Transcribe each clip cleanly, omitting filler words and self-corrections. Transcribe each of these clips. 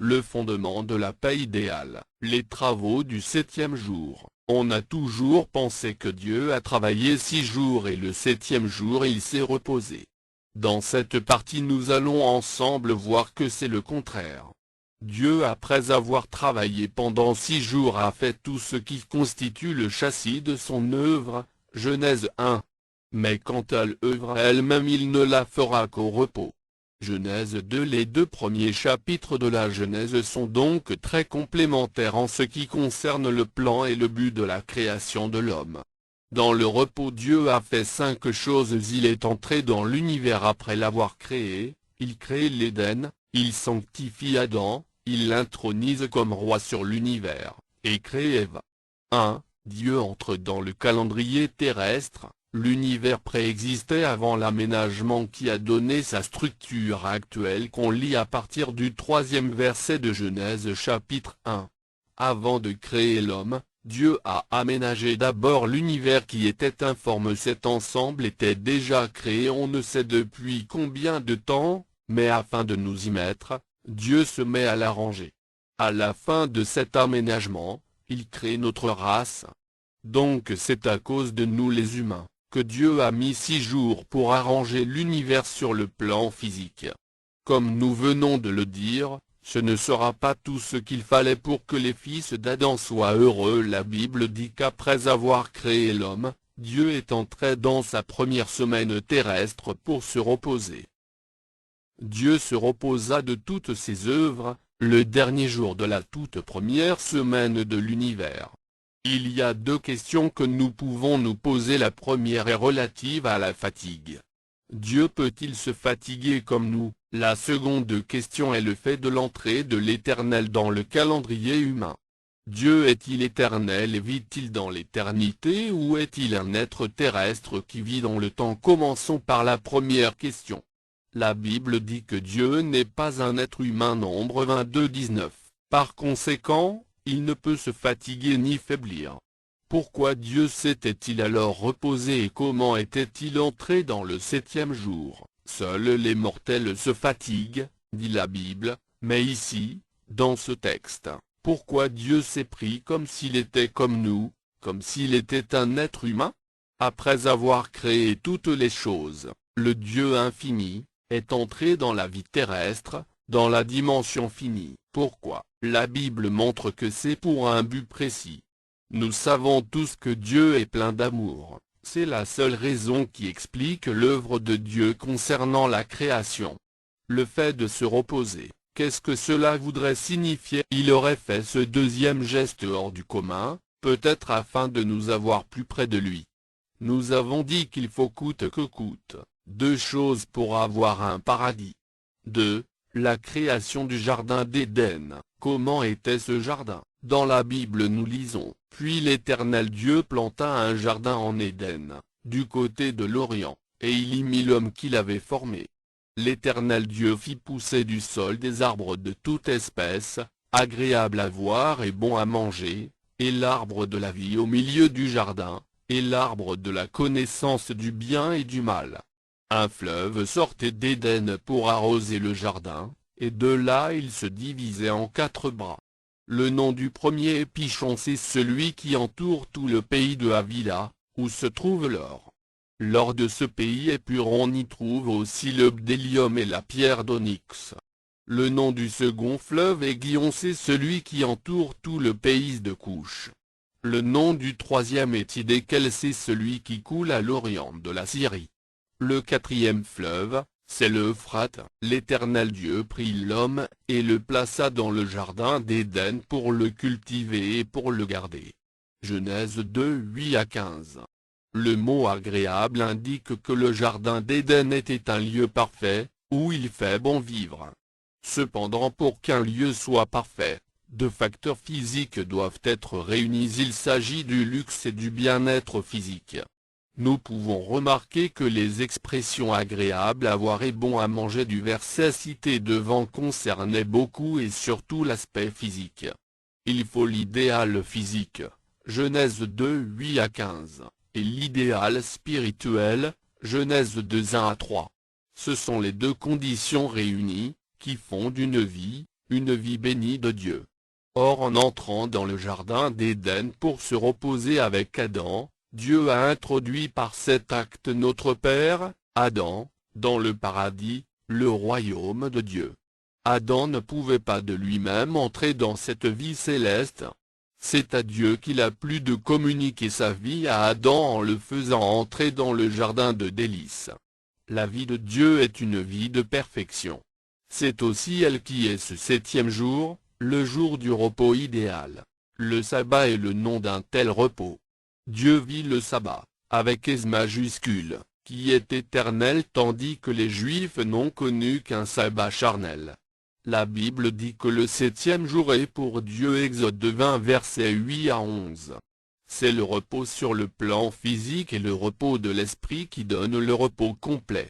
le fondement de la paix idéale, les travaux du 7e jour. On a toujours pensé que Dieu a travaillé 6 jours et le 7e jour il s'est reposé. Dans cette partie nous allons ensemble voir que c'est le contraire. Dieu après avoir travaillé pendant 6 jours a fait tout ce qui constitue le châssis de son œuvre, Genèse 1. Mais quant à l'œuvre elle-même il ne la fera qu'au repos. Genèse 2. Les 2 premiers chapitres de la Genèse sont donc très complémentaires en ce qui concerne le plan et le but de la création de l'homme. Dans le repos Dieu a fait 5 choses. Il est entré dans l'univers après l'avoir créé, il crée l'Éden, il sanctifie Adam, il l'intronise comme roi sur l'univers, et crée Ève. 1. Dieu entre dans le calendrier terrestre. L'univers préexistait avant l'aménagement qui a donné sa structure actuelle qu'on lit à partir du 3e verset de Genèse chapitre 1. Avant de créer l'homme, Dieu a aménagé d'abord l'univers qui était informe. Cet ensemble était déjà créé on ne sait depuis combien de temps, mais afin de nous y mettre, Dieu se met à l'arranger. À la fin de cet aménagement, il crée notre race. Donc c'est à cause de nous les humains que Dieu a mis 6 jours pour arranger l'univers sur le plan physique. Comme nous venons de le dire, ce ne sera pas tout ce qu'il fallait pour que les fils d'Adam soient heureux. La Bible dit qu'après avoir créé l'homme, Dieu est entré dans sa première semaine terrestre pour se reposer. Dieu se reposa de toutes ses œuvres, le dernier jour de la toute première semaine de l'univers. Il y a 2 questions que nous pouvons nous poser. La première est relative à la fatigue. Dieu peut-il se fatiguer comme nous? La seconde question est le fait de l'entrée de l'Éternel dans le calendrier humain. Dieu est-il éternel et vit-il dans l'éternité ou est-il un être terrestre qui vit dans le temps? Commençons par la première question. La Bible dit que Dieu n'est pas un être humain. Nombre 22, 19. Par conséquent, il ne peut se fatiguer ni faiblir. Pourquoi Dieu s'était-il alors reposé et comment était-il entré dans le 7e jour? Seuls les mortels se fatiguent, dit la Bible, mais ici, dans ce texte, pourquoi Dieu s'est pris comme s'il était comme nous, comme s'il était un être humain? Après avoir créé toutes les choses, le Dieu infini est entré dans la vie terrestre, dans la dimension finie. Pourquoi? La Bible montre que c'est pour un but précis. Nous savons tous que Dieu est plein d'amour. C'est la seule raison qui explique l'œuvre de Dieu concernant la création. Le fait de se reposer, qu'est-ce que cela voudrait signifier? Il aurait fait ce 2e geste hors du commun, peut-être afin de nous avoir plus près de lui. Nous avons dit qu'il faut coûte que coûte 2 choses pour avoir un paradis. 2. La création du jardin d'Éden. Comment était ce jardin? Dans la Bible nous lisons, « Puis l'Éternel Dieu planta un jardin en Éden, du côté de l'Orient, et il y mit l'homme qu'il avait formé. L'Éternel Dieu fit pousser du sol des arbres de toute espèce, agréables à voir et bons à manger, et l'arbre de la vie au milieu du jardin, et l'arbre de la connaissance du bien et du mal. Un fleuve sortait d'Éden pour arroser le jardin, et de là il se divisait en 4 bras. Le nom du premier épichon c'est celui qui entoure tout le pays de Havila, où se trouve l'or. L'or de ce pays est pur, on y trouve aussi le bdellium et la pierre d'onyx. Le nom du second fleuve est Gihon, c'est celui qui entoure tout le pays de Couche. Le nom du troisième est Hiddekel, c'est celui qui coule à l'orient de la Syrie. Le 4e fleuve, c'est l'Euphrate. L'Éternel Dieu prit l'homme, et le plaça dans le jardin d'Éden pour le cultiver et pour le garder. Genèse 2, 8 à 15. Le mot agréable indique que le jardin d'Éden était un lieu parfait, où il fait bon vivre. Cependant pour qu'un lieu soit parfait, 2 facteurs physiques doivent être réunis. Il s'agit du luxe et du bien-être physique. Nous pouvons remarquer que les expressions agréables à voir et bon à manger du verset cité devant concernaient beaucoup et surtout l'aspect physique. Il faut l'idéal physique, Genèse 2, 8 à 15, et l'idéal spirituel, Genèse 2, 1 à 3. Ce sont les 2 conditions réunies, qui font d'une vie, une vie bénie de Dieu. Or en entrant dans le jardin d'Éden pour se reposer avec Adam, Dieu a introduit par cet acte notre Père, Adam, dans le paradis, le royaume de Dieu. Adam ne pouvait pas de lui-même entrer dans cette vie céleste. C'est à Dieu qu'il a plu de communiquer sa vie à Adam en le faisant entrer dans le jardin de délices. La vie de Dieu est une vie de perfection. C'est aussi elle qui est ce septième jour, le jour du repos idéal. Le sabbat est le nom d'un tel repos. Dieu vit le sabbat, avec S majuscule, qui est éternel tandis que les Juifs n'ont connu qu'un sabbat charnel. La Bible dit que le septième jour est pour Dieu. Exode 20 versets 8 à 11. C'est le repos sur le plan physique et le repos de l'esprit qui donne le repos complet.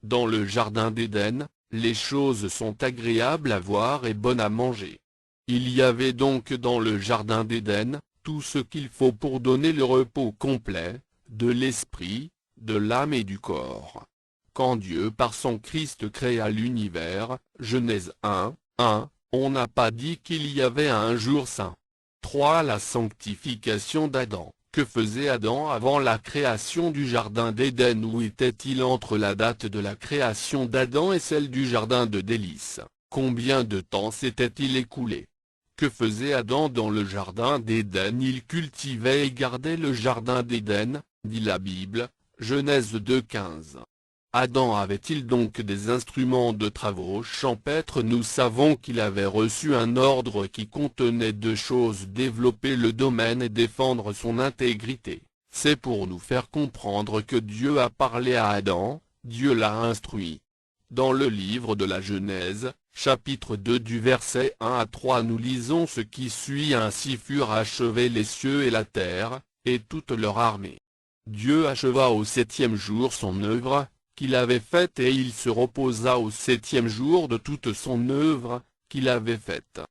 Dans le jardin d'Éden, les choses sont agréables à voir et bonnes à manger. Il y avait donc dans le jardin d'Éden, tout ce qu'il faut pour donner le repos complet, de l'esprit, de l'âme et du corps. Quand Dieu par son Christ créa l'univers, Genèse 1, 1, on n'a pas dit qu'il y avait un jour saint. 3. La sanctification d'Adam. Que faisait Adam avant la création du jardin d'Éden? Où était-il entre la date de la création d'Adam et celle du jardin de délices? Combien de temps s'était-il écoulé? Que faisait Adam dans le jardin d'Éden? Il cultivait et gardait le jardin d'Éden, dit la Bible, Genèse 2:15. Adam avait-il donc des instruments de travaux champêtres? Nous savons qu'il avait reçu un ordre qui contenait deux choses: développer le domaine et défendre son intégrité. C'est pour nous faire comprendre que Dieu a parlé à Adam, Dieu l'a instruit. Dans le livre de la Genèse, chapitre 2 du verset 1 à 3 nous lisons ce qui suit: Ainsi furent achevés les cieux et la terre, et toute leur armée. Dieu acheva au septième jour son œuvre qu'il avait faite, et il se reposa au septième jour de toute son œuvre qu'il avait faite.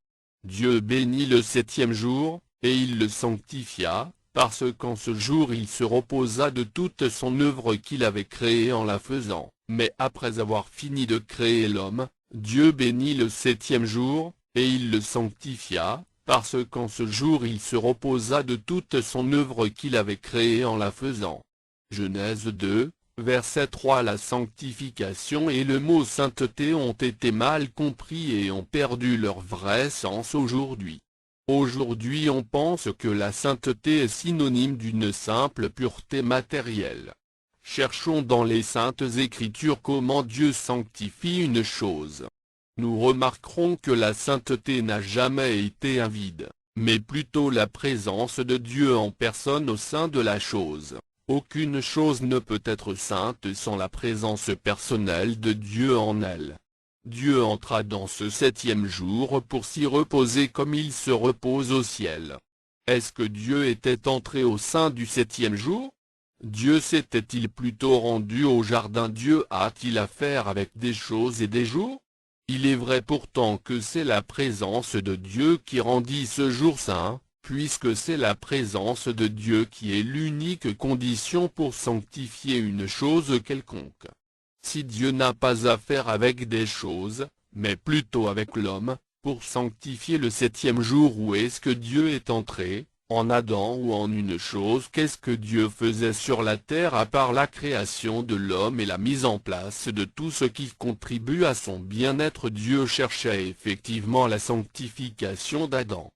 Dieu bénit le septième jour, et il le sanctifia, parce qu'en ce jour il se reposa de toute son œuvre qu'il avait créée en la faisant. Mais après avoir fini de créer l'homme, Dieu bénit le septième jour, et il le sanctifia, parce qu'en ce jour il se reposa de toute son œuvre qu'il avait créée en la faisant. Genèse 2, verset 3. La sanctification et le mot sainteté ont été mal compris et ont perdu leur vrai sens aujourd'hui. Aujourd'hui on pense que la sainteté est synonyme d'une simple pureté matérielle. Cherchons dans les saintes écritures comment Dieu sanctifie une chose. Nous remarquerons que la sainteté n'a jamais été un vide, mais plutôt la présence de Dieu en personne au sein de la chose. Aucune chose ne peut être sainte sans la présence personnelle de Dieu en elle. Dieu entra dans ce septième jour pour s'y reposer comme il se repose au ciel. Est-ce que Dieu était entré au sein du septième jour? Dieu s'était-il plutôt rendu au jardin? Dieu a-t-il affaire avec des choses et des jours? Il est vrai pourtant que c'est la présence de Dieu qui rendit ce jour saint, puisque c'est la présence de Dieu qui est l'unique condition pour sanctifier une chose quelconque. Si Dieu n'a pas affaire avec des choses, mais plutôt avec l'homme, pour sanctifier le septième jour, où est-ce que Dieu est entré? En Adam ou en une chose? Qu'est-ce que Dieu faisait sur la terre à part la création de l'homme et la mise en place de tout ce qui contribue à son bien-être? Dieu cherchait effectivement la sanctification d'Adam.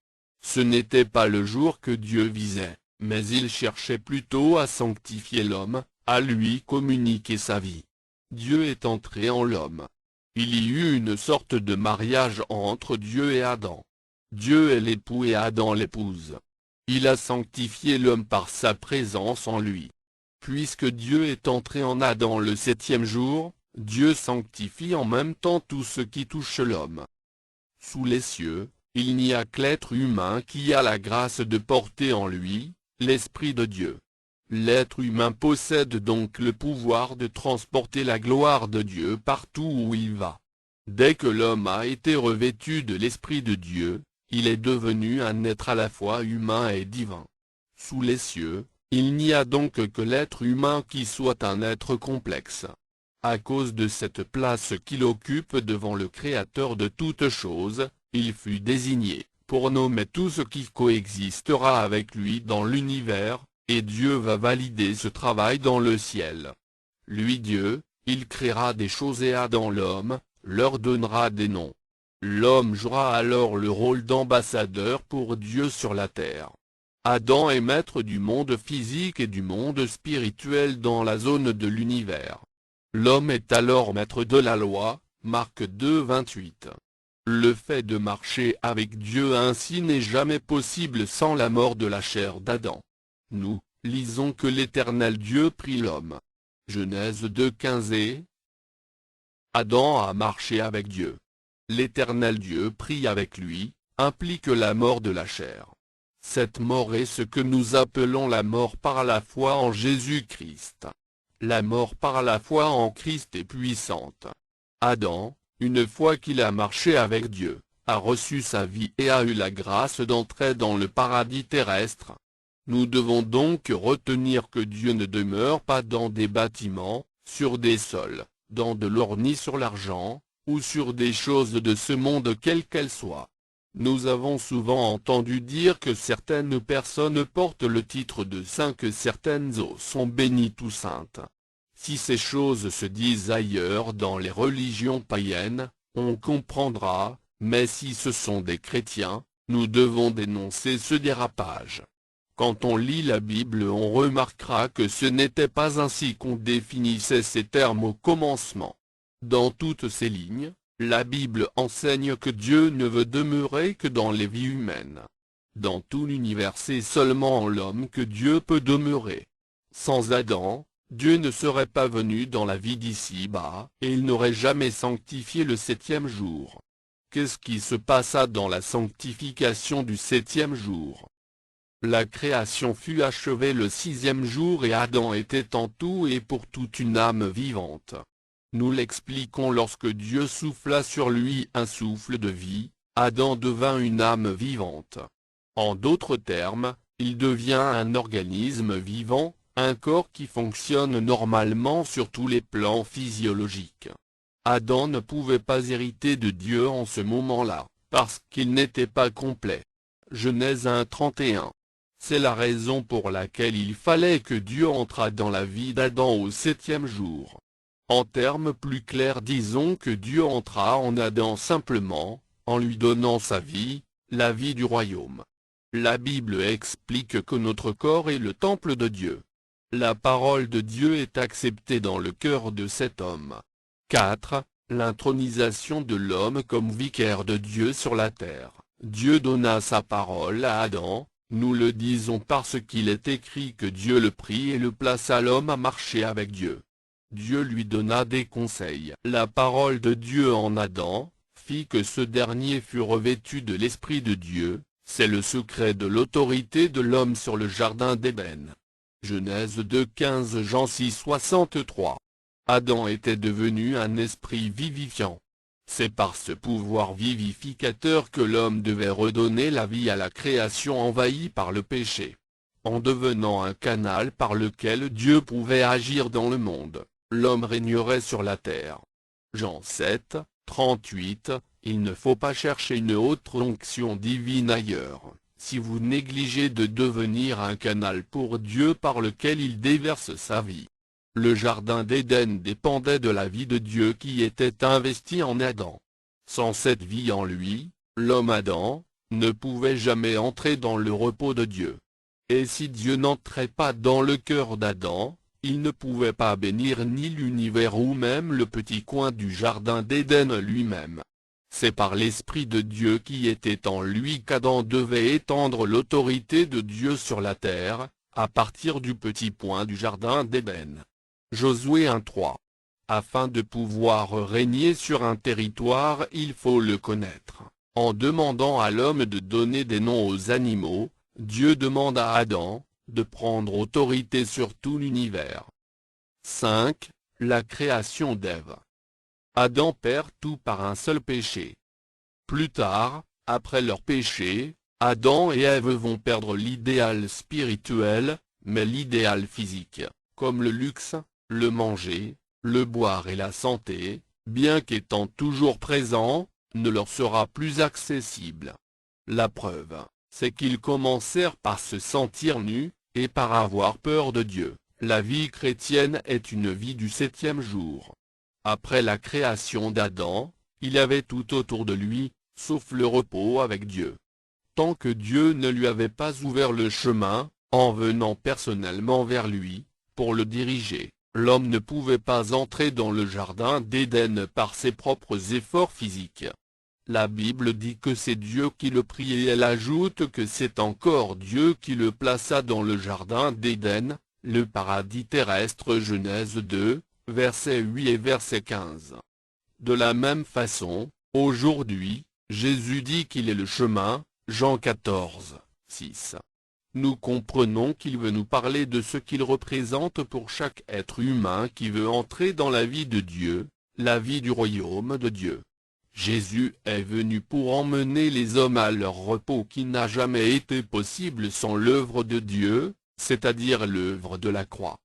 Ce n'était pas le jour que Dieu visait, mais il cherchait plutôt à sanctifier l'homme, à lui communiquer sa vie. Dieu est entré en l'homme. Il y eut une sorte de mariage entre Dieu et Adam. Dieu est l'époux et Adam l'épouse. Il a sanctifié l'homme par sa présence en lui. Puisque Dieu est entré en Adam le septième jour, Dieu sanctifie en même temps tout ce qui touche l'homme. Sous les cieux, il n'y a que l'être humain qui a la grâce de porter en lui l'Esprit de Dieu. L'être humain possède donc le pouvoir de transporter la gloire de Dieu partout où il va. Dès que l'homme a été revêtu de l'Esprit de Dieu, il est devenu un être à la fois humain et divin. Sous les cieux, il n'y a donc que l'être humain qui soit un être complexe. À cause de cette place qu'il occupe devant le Créateur de toutes choses, Il fut désigné pour nommer tout ce qui coexistera avec lui dans l'univers, et Dieu va valider ce travail dans le ciel. Lui Dieu, il créera des choses et Adam l'homme, leur donnera des noms. L'homme jouera alors le rôle d'ambassadeur pour Dieu sur la terre. Adam est maître du monde physique et du monde spirituel dans la zone de l'univers. L'homme est alors maître de la loi, Marc 2, 28. Le fait de marcher avec Dieu ainsi n'est jamais possible sans la mort de la chair d'Adam. Nous, lisons que l'Éternel Dieu prit l'homme. Genèse 2, 15 et Adam a marché avec Dieu. L'Éternel Dieu prit avec lui, implique la mort de la chair. Cette mort est ce que nous appelons la mort par la foi en Jésus-Christ. La mort par la foi en Christ est puissante. Adam, une fois qu'il a marché avec Dieu, a reçu sa vie et a eu la grâce d'entrer dans le paradis terrestre. Nous devons donc retenir que Dieu ne demeure pas dans des bâtiments, sur des sols, dans de l'or ni sur l'argent, ou sur des choses de ce monde quelles qu'elles soient. Nous avons souvent entendu dire que certaines personnes portent le titre de saint, que certaines eaux sont bénies ou saintes. Si ces choses se disent ailleurs dans les religions païennes, on comprendra, mais si ce sont des chrétiens, nous devons dénoncer ce dérapage. Quand on lit la Bible, on remarquera que ce n'était pas ainsi qu'on définissait ces termes au commencement. Dans toutes ces lignes, la Bible enseigne que Dieu ne veut demeurer que dans les vies humaines. Dans tout l'univers, c'est seulement en l'homme que Dieu peut demeurer. Sans Adam, Dieu ne serait pas venu dans la vie d'ici-bas, et il n'aurait jamais sanctifié le septième jour. Qu'est-ce qui se passa dans la sanctification du septième jour? La création fut achevée le sixième jour et Adam était en tout et pour tout une âme vivante. Nous l'expliquons lorsque Dieu souffla sur lui un souffle de vie, Adam devint une âme vivante. En d'autres termes, il devient un organisme vivant, un corps qui fonctionne normalement sur tous les plans physiologiques. Adam ne pouvait pas hériter de Dieu en ce moment-là, parce qu'il n'était pas complet. Genèse 1, 31. C'est la raison pour laquelle il fallait que Dieu entrât dans la vie d'Adam au septième jour. En termes plus clairs, disons que Dieu entra en Adam simplement, en lui donnant sa vie, la vie du royaume. La Bible explique que notre corps est le temple de Dieu. La parole de Dieu est acceptée dans le cœur de cet homme. 4. L'intronisation de l'homme comme vicaire de Dieu sur la terre. Dieu donna sa parole à Adam, nous le disons parce qu'il est écrit que Dieu le prit et le plaça l'homme à marcher avec Dieu. Dieu lui donna des conseils. La parole de Dieu en Adam fit que ce dernier fut revêtu de l'Esprit de Dieu, c'est le secret de l'autorité de l'homme sur le jardin d'Éden. Genèse 2, 15 Jean 6, 63. Adam était devenu un esprit vivifiant. C'est par ce pouvoir vivificateur que l'homme devait redonner la vie à la création envahie par le péché. En devenant un canal par lequel Dieu pouvait agir dans le monde, l'homme régnerait sur la terre. Jean 7, 38, il ne faut pas chercher une autre onction divine ailleurs, si vous négligez de devenir un canal pour Dieu par lequel il déverse sa vie. Le jardin d'Éden dépendait de la vie de Dieu qui était investie en Adam. Sans cette vie en lui, l'homme Adam ne pouvait jamais entrer dans le repos de Dieu. Et si Dieu n'entrait pas dans le cœur d'Adam, il ne pouvait pas bénir ni l'univers ou même le petit coin du jardin d'Éden lui-même. C'est par l'Esprit de Dieu qui était en lui qu'Adam devait étendre l'autorité de Dieu sur la terre, à partir du petit point du jardin d'Éden. Josué 1:3. Afin de pouvoir régner sur un territoire, il faut le connaître. En demandant à l'homme de donner des noms aux animaux, Dieu demande à Adam de prendre autorité sur tout l'univers. 5. La création d'Ève. Adam perd tout par un seul péché. Plus tard, après leur péché, Adam et Ève vont perdre l'idéal spirituel, mais l'idéal physique, comme le luxe, le manger, le boire et la santé, bien qu'étant toujours présents, ne leur sera plus accessible. La preuve, c'est qu'ils commencèrent par se sentir nus, et par avoir peur de Dieu. La vie chrétienne est une vie du 7e jour. Après la création d'Adam, il y avait tout autour de lui, sauf le repos avec Dieu. Tant que Dieu ne lui avait pas ouvert le chemin, en venant personnellement vers lui, pour le diriger, l'homme ne pouvait pas entrer dans le jardin d'Éden par ses propres efforts physiques. La Bible dit que c'est Dieu qui le prit et elle ajoute que c'est encore Dieu qui le plaça dans le jardin d'Éden, le paradis terrestre. Genèse 2, verset 8 et verset 15. De la même façon, aujourd'hui, Jésus dit qu'il est le chemin, Jean 14, 6. Nous comprenons qu'il veut nous parler de ce qu'il représente pour chaque être humain qui veut entrer dans la vie de Dieu, la vie du royaume de Dieu. Jésus est venu pour emmener les hommes à leur repos qui n'a jamais été possible sans l'œuvre de Dieu, c'est-à-dire l'œuvre de la croix.